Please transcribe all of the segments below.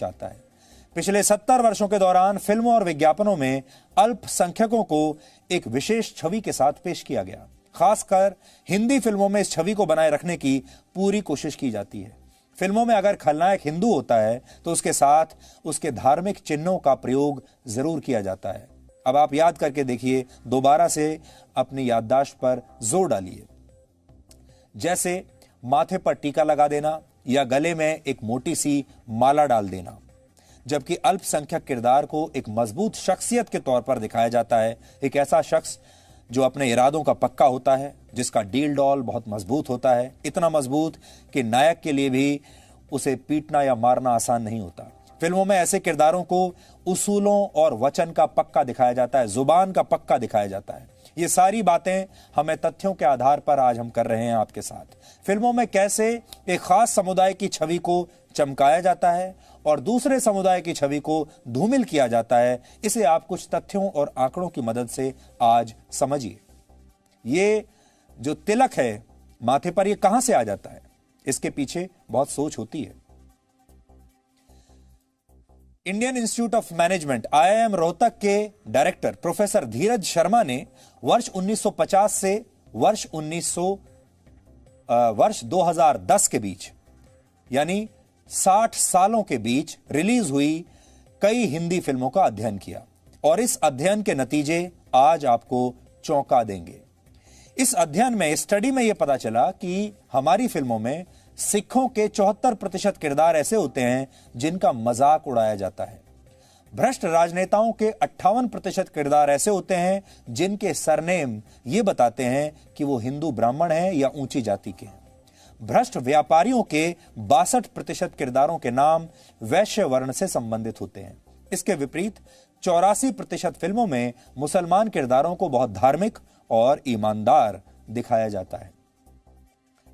चाहता है। पिछले 70 वर्षों के दौरान फिल्मों और विज्ञापनों में अल्पसंख्यकों को एक विशेष छवि के साथ पेश किया गया। खासकर हिंदी फिल्मों में इस छवि को बनाए रखने की पूरी कोशिश की जाती है। फिल्मों में अगर खलनायक हिंदू होता है तो उसके साथ उसके धार्मिक चिन्हों का प्रयोग जरूर किया जाता है। अब आप याद करके देखिए, दोबारा से अपनी याददाश्त पर जोर डालिए। जैसे माथे पर टीका लगा देना या गले में एक मोटी सी माला डाल देना। जबकि अल्पसंख्यक किरदार को एक मजबूत शख्सियत के तौर पर दिखाया जाता है, एक ऐसा शख्स जो अपने इरादों का पक्का होता है, जिसका डील डॉल बहुत मजबूत होता है, इतना मजबूत कि नायक के लिए भी उसे पीटना या मारना आसान नहीं होता। फिल्मों में ऐसे किरदारों को उसूलों और वचन का पक्का दिखाया जाता है, जुबान का पक्का दिखाया जाता है। ये सारी बातें हमें तथ्यों के आधार पर आज हम कर रहे हैं आपके साथ। फिल्मों में कैसे एक खास समुदाय की छवि को चमकाया जाता है और दूसरे समुदाय की छवि को धूमिल किया जाता है, इसे आप कुछ तथ्यों और आंकड़ों की मदद से आज समझिए। ये जो तिलक है माथे पर, ये कहां से आ जाता है? इसके पीछे बहुत सोच होती है। Indian institute of management IIM Rohtak के डायरेक्टर प्रोफेसर धीरज शर्मा ने वर्ष 1950 से वर्ष 2010 के बीच, यानी 60 सालों के बीच रिलीज हुई कई हिंदी फिल्मों का अध्ययन किया और इस अध्ययन के नतीजे आज आपको चौंका देंगे। इस अध्ययन में, स्टडी में यह पता चला कि हमारी फिल्मों में सिखों के 74% किरदार ऐसे होते हैं जिनका मजाक उड़ाया जाता है। भ्रष्ट राजनेताओं के 58% किरदार ऐसे होते हैं जिनके सरनेम ये बताते हैं कि वो हिंदू ब्राह्मण हैं या ऊंची जाति के हैं। भ्रष्ट व्यापारियों के 62% किरदारों के नाम वैश्य वर्ण से संबंधित होते हैं। इसके विपरीत 84% फिल्मों में मुसलमान किरदारों को बहुत धार्मिक और ईमानदार दिखाया जाता है।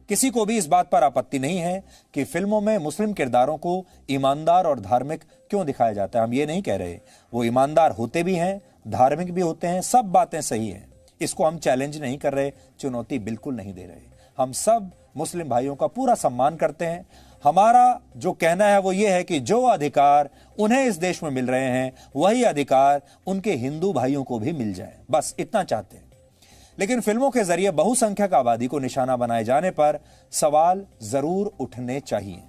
किसी को भी इस बात पर आपत्ति नहीं है कि फिल्मों में मुस्लिम किरदारों को ईमानदार और धार्मिक क्यों दिखाया जाता है। हम ये नहीं कह रहे, वो ईमानदार होते भी हैं, धार्मिक भी होते हैं, सब बातें सही हैं। इसको हम चैलेंज नहीं कर रहे, चुनौती बिल्कुल नहीं दे रहे। हम सब मुस्लिम भाइयों का पूरा सम्मान करते हैं। हमारा जो कहना है वो ये है कि जो अधिकार उन्हें इस देश में मिल रहे हैं, वही अधिकार उनके हिंदू भाइयों को भी मिल जाए, बस इतना चाहते हैं। लेकिन फिल्मों के जरिए बहुसंख्यक आबादी को निशाना बनाए जाने पर सवाल जरूर उठने चाहिए।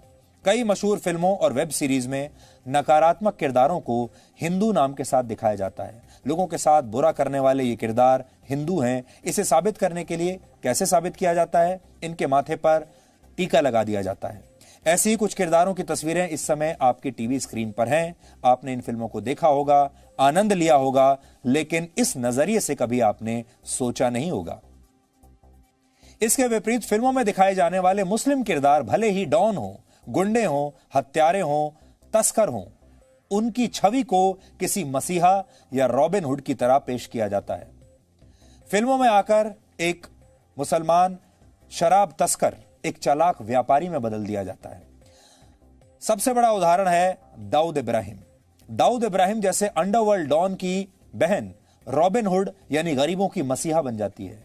कई मशहूर फिल्मों और वेब सीरीज में नकारात्मक किरदारों को हिंदू नाम के साथ दिखाया जाता है। लोगों के साथ बुरा करने वाले ये किरदार हिंदू हैं। इसे साबित करने के लिए कैसे साबित किया जाता है? इनके माथे पर टीका लगा दिया जाता है। ऐसी ही कुछ किरदारों की तस्वीरें इस समय आपकी टीवी स्क्रीन पर हैं। आपने इन फिल्मों को देखा होगा, आनंद लिया होगा, लेकिन इस नजरिए से कभी आपने सोचा नहीं होगा। इसके विपरीत फिल्मों में दिखाए जाने वाले मुस्लिम किरदार भले ही डॉन हो, गुंडे हो, हत्यारे हो, तस्कर हो, उनकी छवि को किसी मसीहा या रॉबिन हुड की तरह पेश किया जाता है। फिल्मों में आकर एक मुसलमान शराब तस्कर एक चालाक व्यापारी में बदल दिया जाता है। सबसे बड़ा उदाहरण है दाऊद इब्राहिम। दाऊद इब्राहिम जैसे अंडरवर्ल्ड डॉन की बहन रॉबिन हुड यानी गरीबों की मसीहा बन जाती है।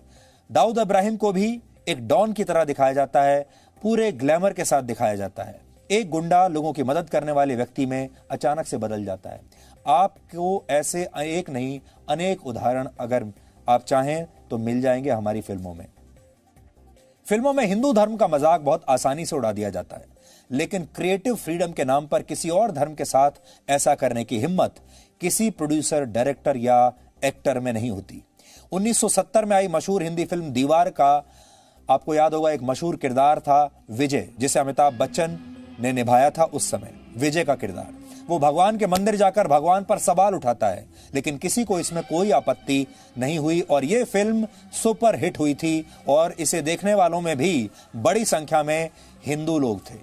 दाऊद इब्राहिम को भी एक डॉन की तरह दिखाया जाता है, पूरे ग्लैमर के साथ दिखाया जाता है। एक गुंडा लोगों की मदद करने वाले व्यक्ति में अचानक से बदल जाता है। आपको ऐसे एक नहीं अनेक उदाहरण अगर आप चाहें तो मिल जाएंगे हमारी फिल्मों में। फिल्मों में हिंदू धर्म का मजाक बहुत आसानी से उड़ा दिया जाता है, लेकिन क्रिएटिव फ्रीडम के नाम पर किसी और धर्म के साथ ऐसा करने की हिम्मत किसी प्रोड्यूसर, डायरेक्टर या एक्टर में नहीं होती। 1970 में आई मशहूर हिंदी फिल्म दीवार का आपको याद होगा, एक मशहूर किरदार था विजय, जिसे अमिताभ बच्चन ने निभाया था उस समय। विजय का किरदार, वो भगवान के मंदिर जाकर भगवान पर सवाल उठाता है, लेकिन किसी को इसमें कोई आपत्ति नहीं हुई और यह फिल्म सुपर हिट हुई थी और इसे देखने वालों में भी बड़ी संख्या में हिंदू लोग थे।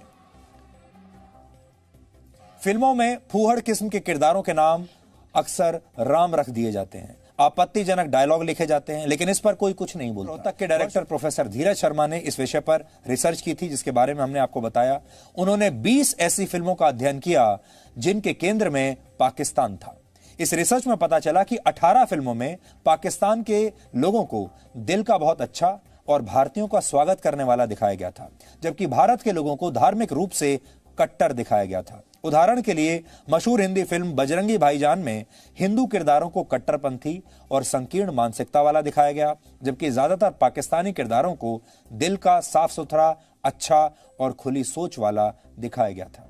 फिल्मों में फूहड़ किस्म के किरदारों के नाम अक्सर राम रख दिए जाते हैं, आपत्तिजनक डायलॉग लिखे जाते हैं, लेकिन इस पर कोई कुछ नहीं बोलता। रोहतक के डायरेक्टर प्रोफेसर धीरज शर्मा ने इस विषय पर रिसर्च की थी, जिसके बारे में हमने आपको बताया। उन्होंने 20 ऐसी फिल्मों का अध्ययन किया जिनके केंद्र में पाकिस्तान था। इस रिसर्च में पता चला कि 18 फिल्मों में पाकिस्तान के लोगों को दिल का बहुत अच्छा और भारतीयों का स्वागत करने वाला दिखाया गया था, जबकि भारत के लोगों को धार्मिक रूप से कट्टर दिखाया गया था। उदाहरण के लिए मशहूर हिंदी फिल्म बजरंगी भाईजान में हिंदू किरदारों को कट्टरपंथी और संकीर्ण मानसिकता वाला दिखाया गया, जबकि ज्यादातर पाकिस्तानी किरदारों को दिल का साफ सुथरा, अच्छा और खुली सोच वाला दिखाया गया था।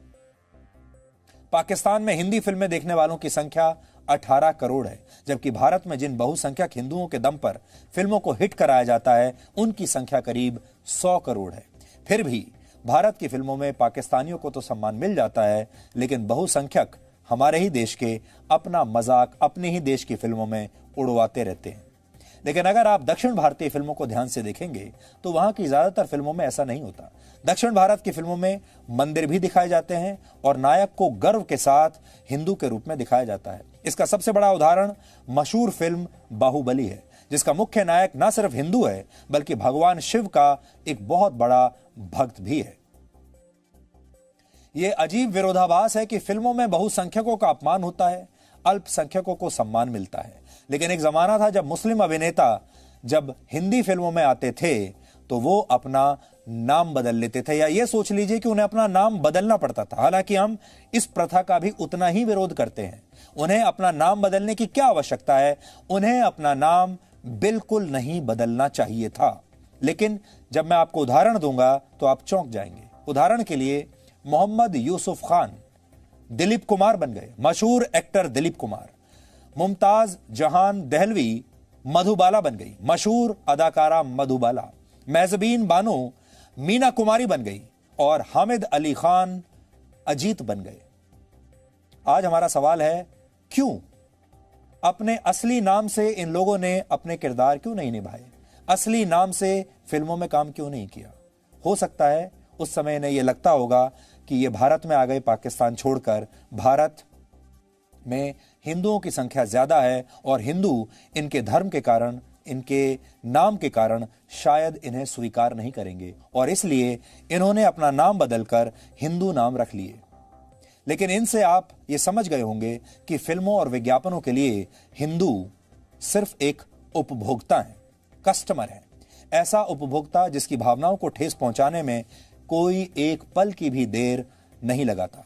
पाकिस्तान में हिंदी फिल्में देखने वालों की संख्या 18 करोड़ है, जबकि भारत में जिन बहुसंख्यक हिंदुओं के दम पर फिल्मों को हिट कराया जाता है उनकी संख्या करीब 100 करोड़ है। फिर भी भारत की फिल्मों में पाकिस्तानियों को तो सम्मान मिल जाता है, लेकिन बहुसंख्यक हमारे ही देश के अपना मजाक अपने ही देश की फिल्मों में उड़वाते रहते हैं। लेकिन अगर आप दक्षिण भारतीय फिल्मों को ध्यान से देखेंगे तो वहां की ज्यादातर फिल्मों में ऐसा नहीं होता। दक्षिण भारत की फिल्मों में मंदिर भी दिखाए जाते हैं और नायक को गर्व के साथ हिंदू के रूप में दिखाया जाता है। इसका सबसे बड़ा उदाहरण मशहूर फिल्म बाहुबली है, जिसका मुख्य नायक न सिर्फ हिंदू है बल्कि भगवान शिव का एक बहुत बड़ा भक्त भी है। यह अजीब विरोधाभास है कि फिल्मों में बहुसंख्यकों का अपमान होता है, अल्पसंख्यकों को सम्मान मिलता है। लेकिन एक जमाना था जब मुस्लिम अभिनेता जब हिंदी फिल्मों में आते थे तो वो अपना नाम बदल लेते थे, या ये सोच लीजिए कि उन्हें अपना नाम बदलना पड़ता था। हालांकि हम इस प्रथा का भी उतना ही विरोध करते हैं। उन्हें अपना नाम बदलने की क्या आवश्यकता है? उन्हें अपना नाम बिल्कुल नहीं बदलना चाहिए था। लेकिन जब मैं आपको उदाहरण दूंगा तो आप चौंक जाएंगे। उदाहरण के लिए मोहम्मद यूसुफ खान दिलीप कुमार बन गए। मशहूर एक्टर दिलीप कुमार। मुमताज जहान दहलवी मधुबाला बन गई। मशहूर अदाकारा मधुबाला। मेजबीन बानो मीना कुमारी बन गई और हामिद अली खान अजीत बन गए। आज हमारा सवाल है, क्यों? अपने असली नाम से इन लोगों ने अपने किरदार क्यों नहीं निभाए? असली नाम से फिल्मों में काम क्यों नहीं किया? हो सकता है उस समय इन्हें यह लगता होगा कि ये भारत में आ गए पाकिस्तान छोड़कर। भारत में हिंदुओं की संख्या ज्यादा है और हिंदू इनके धर्म के कारण, इनके नाम के कारण शायद इन्हें स्वीकार नहीं करेंगे और इसलिए इन्होंने अपना नाम बदलकर हिंदू नाम रख लिए। लेकिन इनसे आप ये समझ गए होंगे कि फिल्मों और विज्ञापनों के लिए हिंदू सिर्फ एक उपभोक्ता है, कस्टमर है। ऐसा उपभोक्ता जिसकी भावनाओं को ठेस पहुंचाने में कोई एक पल की भी देर नहीं लगाता।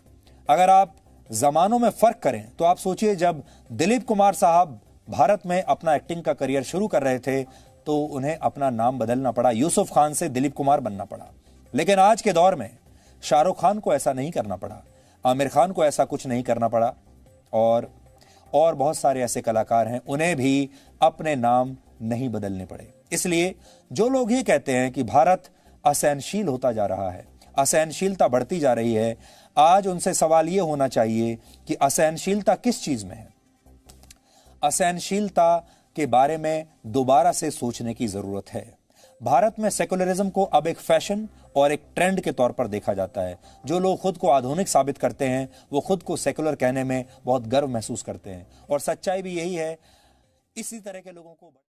अगर आप जमानों में फर्क करें तो आप सोचिए, जब दिलीप कुमार साहब भारत में अपना एक्टिंग का करियर शुरू कर रहे थे तो उन्हें अपना नाम बदलना पड़ा, यूसुफ खान से दिलीप कुमार बनना पड़ा। लेकिन आज के दौर में शाहरुख खान को ऐसा नहीं करना पड़ा, आमिर खान को ऐसा कुछ नहीं करना पड़ा और बहुत सारे ऐसे कलाकार हैं, उन्हें भी अपने नाम नहीं बदलने पड़े। इसलिए जो लोग ये कहते हैं कि भारत असहनशील होता जा रहा है, असहनशीलता बढ़ती जा रही है, आज उनसे सवाल यह होना चाहिए कि असहनशीलता किस चीज में है? असहनशीलता के बारे में दोबारा से सोचने की जरूरत है। भारत में सेकुलरिज्म को अब एक फैशन और एक ट्रेंड के तौर पर देखा जाता है। जो लोग खुद को आधुनिक साबित करते हैं वो खुद को सेकुलर कहने में बहुत गर्व महसूस करते हैं और सच्चाई भी यही है। इसी तरह के लोगों को